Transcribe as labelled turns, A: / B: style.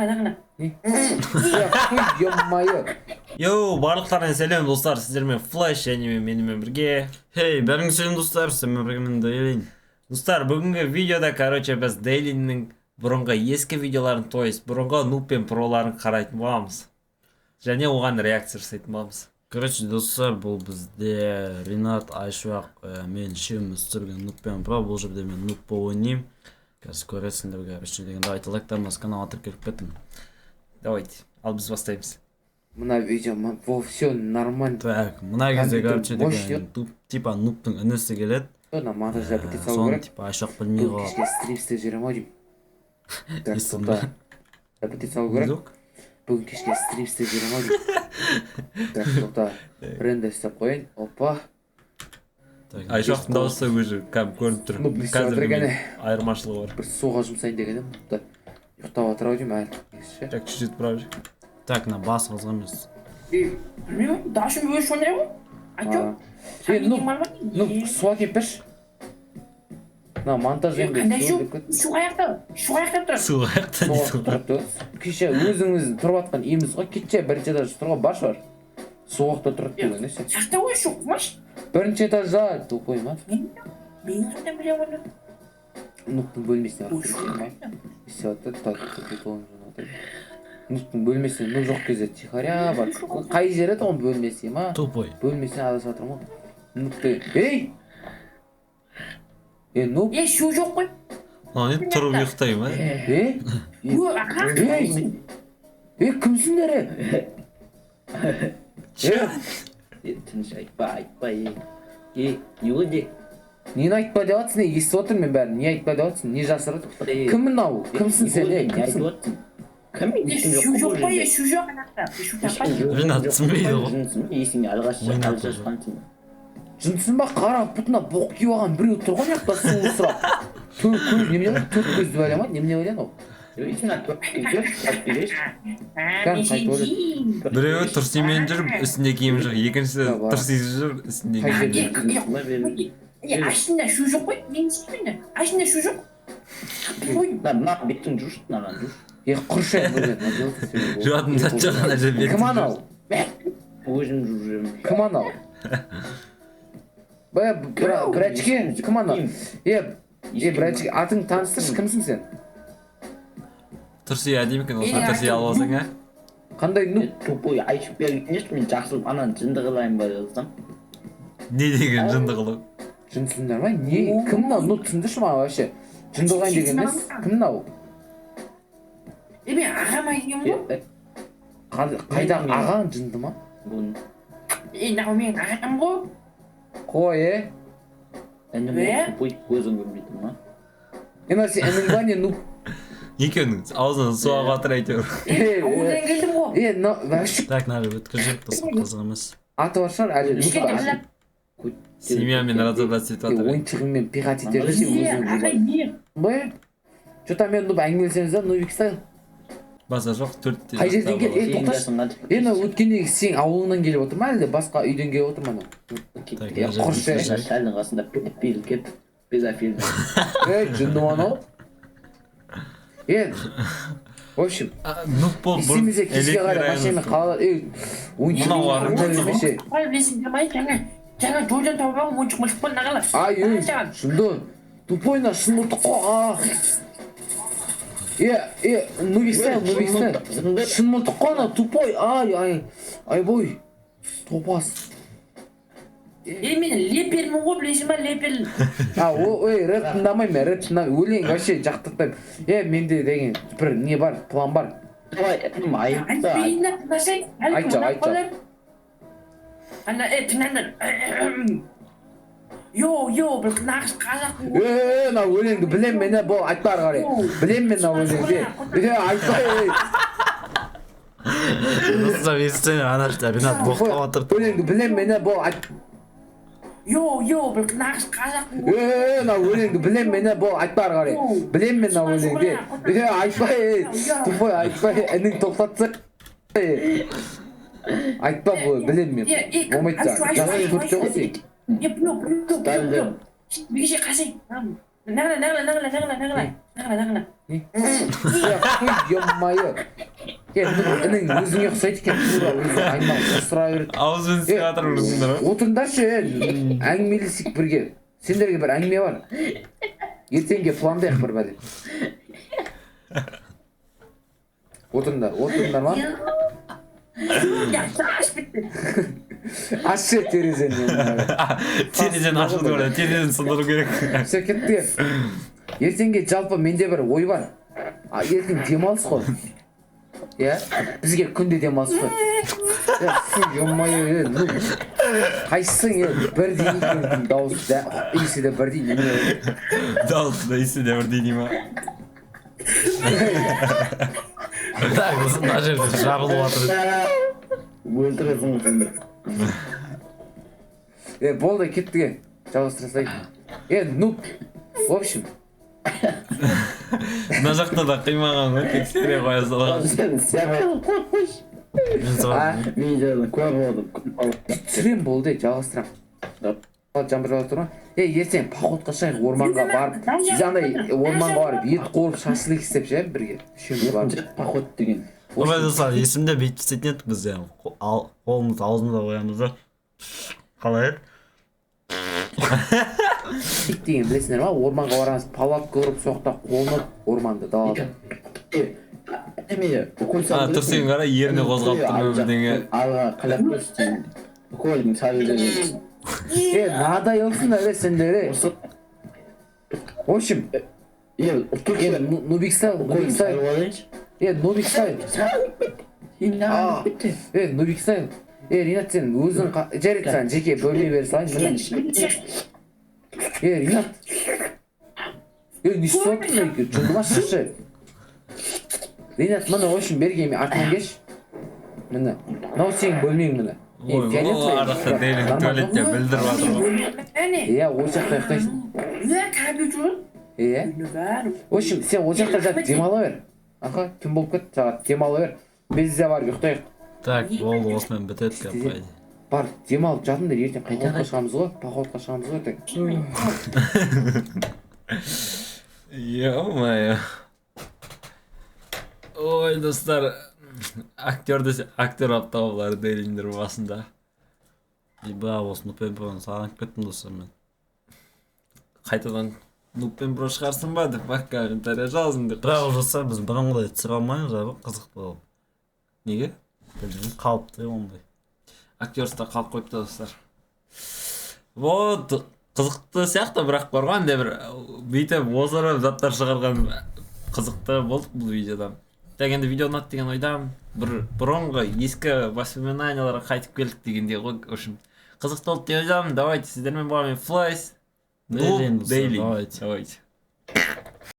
A: тағына.
B: Ё-моё.
C: Йоу, барлықтарына сәлем достар, сіздермен Flash және менімен бірге.
D: Хей, бәріңіз сәлем достар, сіздермен бірге мен Дейлин.
C: Достар, бүгінгі видеода, біз Дейлиннің бұрынғы ескі видеоларын, то есть бұрынғы нуб пен проларын қарайтын боламыз. Және оған реакция жасайтын боламыз.
D: Короче, достар, бұл бізде Ринат, Айшуақ, мен үшеуміз түсірген нуб пен про, бұл жерде мен нуб болып ойнаймын. Қазір көресіңдерге, короче, дегенде айтылайктарыңыз, каналға тіркеліп кеттім.
C: Давайте, ал біз бастаймыз.
B: Мына видео, все нормально.
D: Так, мына кезде, короче, деген типа нубтың інісі келеді.
B: Соны монтаж запретить салу
D: Соны
B: керек.
D: типа Айшуақ білмей
B: Бұл
D: қалады.
B: кешке стримсте жүремін ау деймін. Так,
D: Естің
B: тоқта.
D: бе?
B: Запретить салу керек. Бүгін кешке стримсте жүремін ау деймін. Так, тоқта. Бренді істеп қойын. Опа.
C: Айшуақтың дауысы өзі көрініп тұр.
B: Ну, біз
C: Қазіргі
B: отырған.
C: айырмашылығы бар.
B: Бір суға жұмсайын деген едім. Тоқта. Ұйықтап отыр ау деймін әлі.
C: Так, чуть-чуть правда.
D: Так, на бас қызға емес.
A: Білмеймін, дашым өз шондай ғой. Айту.
B: Ну, суға кеп берші. На, монтаж енді.
A: Қандай шу аяқта тұр.
C: Суға аяқта не
B: Суға тұрды. Кеше өзіңіз тұрып атқан еміз ғой. Кетше бірінші этаж тұрға баш бар. Суғақта тұрды деген не сен.
A: Жақта ғой шу қымаш.
B: Бірінші этажда тупой ма?
A: Мен сонда білем оны.
B: Нұқтың бөлмесіне барып көрсетейін ма? Есеуатты Нұқтың бөлмесіне нұқ жоқ кезде тихаря бар. Қай жер еді оның бөлмесі ма?
D: Тупой.
B: Бөлмесіне адасып жатырмын ғой. Нұқты. Ей! Нұқ?
A: Шу жоқ қой.
C: Оны тұрып ұйықтай ма?
B: Кімсіңдер?
E: Тыныш айтпа не өде
B: Нені айтпа деп атсың, естіп отырмын мен бәрін. Не айтпа деп атсың, не жасырып? Кім мынау? Кімсің сен? Кімсің?
A: Шу жоқ қой, шу жоқ анақта. Шу таппай.
C: Ринат түсінбейді ғой.
E: есіңе алғашқы
B: Жынсың ба қара бұтына боқ киіп алған біреу тұр ғой мына жақта суы сұрап. Немене ғой? Төрт көзді бәле ма? Немене ойлан ол?
C: Біреуі тұрсимен жүріп, үстінде киім жоқ. Екіншісі тұрсиыз жүріп, үстінде киім жоқ.
A: Ашында шу жоқ қой, мен істеймін. Ашында шу жоқ.
E: мына беттің жүрші мынаған жүрші
B: Құршы
C: Жуатын зат жоқ ана жерде.
B: Кім анау?
E: өзім жүрмін
B: Кім анау? Братчике, кім анау? Братчике, атың таныстыршы, кімсің сен?
C: Тұрси әдемі екен, осыған тұрси алып алсаң, ә?
B: Қандай ну?
E: тупой айтып берген мен жақсылып ананы жынды қылайын ба жазсам
C: Не деген жынды қылу?
B: Жынсыңдар ма? Не? Кім мынау? Ну түсіндірші маған вообще. Жынды қылайын деген емес? Кім мынау?
A: Мен ағама келгенмін ғой.
B: Қайдағы ағаң жынды ма?
A: Нау мен ағам ғой.
B: Қой,
E: інім тупой көзің көрмейтін ма
B: Сен інің ба не ну?
C: Екеуінің аузынан су ағып жатыр әйтеуір.
A: Одан келдім ғой.
B: Вообще
D: Так, нәрі өткізіп, қызық емес.
B: аты бар шығар, әлі
C: Семьямен разобраться етіп жатыр.
B: ойыншығыңмен пихать ете берші өзің. Бай, что-то мен нұп әңгімелесеміз да, нубик стайл.
C: Баса жоқ, төртте.
B: Қай жерден кел? Тоқташы. Өткендегі сен ауылынан келіп отыр ма, әлде басқа үйден келіп отыр ма? Құршы.
E: шәлдің қасында педофил кеп педофил
B: Жынды ма анау? В общем,
C: Нұп бол, бұл
B: есімізде кешке қарай машинамен қалады. Ойыншығыңмен
A: Білесің демай жаңа жолдан тауып алып ойыншық мылшық бол нағалар.
B: Жынды. Тупойна шын ұлтық қоға. Нубик стайл. Шын мұлтық қона, тупой. Ай бой. Топас.
A: Мен лепермін ғой, білесің ба, лепер.
B: Рэп тыңдамаймын, рэп тыңдамаймын. Өлең вообще жақтыртпаймын. Менде деген бір не бар, план бар.
E: айтпа
B: Айтшы.
A: Ана, тыңдандар. Бір нағыз қазақ.
B: На өлеңді білем мен, бұл айтпа ары қарай. Білем мен на өлеңді. Айтпа.
D: Достар, естен, анашта, Ринат боқтап отыр.
B: Өлеңді білем мен, бұл айтпа.
A: Бір нағыз қазақ.
B: На өлеңді білем мен, бұл айтпа ары қарай. Білем мен на өлеңді. Айтпа. Тупой айтпа. Әнің тоқтатса. Айтпа бұл, білем мен. Болмайтса. Жасы көртте ғой сен.
A: Бекеше қасай. Нагла.
B: Ё-моё. Інің өзіңе ұқсайды екен, тура өзі айналып сұра береді.
C: Ауызбен сізге атыр ұрысыңдар ма?
B: Отырыңдаршы, әңгімелесейік бірге. Сендерге бір әңгіме бар. Ертеңге пландайық бір бәле. Отырыңдар ма? Ашшы терезені.
C: Терезен ашылды ғой, терезен сындыру керек.
B: Все кетті. Ертеңге жалпы менде бір ой бар. Ертең демалыс қой. Бізге күнде демалыс қой. Ё-моё, қайсың бірдей екен дауыс, иісі де бірдей неме.
C: Дауысы да иісі де бірдей дей ма?
D: Так, мына жерде жабылып жатыр.
E: өлтіресің сені.
B: Болды, кеттіге. Жалғастырсайық. Нуб. В общем.
C: Мына жақта да қимаған ғой, тексере қоя салған.
E: Сен қойшы.
D: Мен сұрадым.
E: Видеоны көріп отырып.
B: Түсірем болды, жалғастырам. Жаңбыр жауып тұр ма? Ертең походқа шығайық, орманға барып, біз андай орманға барып, ет қуырып шашлык істеп ше, бірге. Үшеуміз барып.
E: Поход деген.
D: Ой, достар, есімде бүйтіп істейтін едік біз қолымызды аузымызға қоямыз да. Қалай еді?
B: Ит деген білесіңдер ма? Орманға барамыз, палатка құрып, соқта қонып, орманды далада.
C: Тұрсен қара, еріне қозғалып тұр бірдеңе.
E: Алға қалап көрсетейін. Көлдің сәлдері.
B: Надай olsun öyle senleri. В общем, Nubik style. Nubik style. Ринат сен өзің жаратсаң жеке бөлме бере салайын. Ринат. Не істеп отырсың? Жындыма шықшы. Ринат, мына в общем бергеме артынан кеш. Міне. Мынау сенің бөлмең міне.
C: Ой, бұл арақта дейлін туалетте білдіріп жатыр ғой.
B: Ол жақта ұйықтайсың. В общем, сен ол жақта жатып демала бер. Аха, түн болып кетті, сағат демала бер. Біз де барып ұйықтайық.
D: Так, болды, осымен бітеді кәп.
B: Бар, демалып жатыңдар, ертең походқа шығамыз ғой,
C: Ё-моё. Ой, достар, актер алып табылар дейліндер басында.
D: Бірақ осы Нупен Проны сағынып кеттім достар мен.
C: Қайтадан Нупен Про шығарсын ба деп комментария жазыңдар.
D: Бірақ жасар біз бұрынғыдай түсіре алмаймыз abi, қызықты болып.
C: Неге?
D: Білмеймін, қалыпты ондай.
C: Актерста қалып қойыпты достар. Вот, қызықты сияқты бірақ қорған де бір бүйтіп озырып заттар шығарған қызықты болды бұл видеодан. Так енді видео ұнады деген ойдамын. Бір бұрынғы ескі воспоминанияларға қайтып келдік дегенде ғой. В общем, қызықты болды деп ойдамын. Давайте сіздермен болғанмен Флайс.
D: Дейли.
C: Давайте.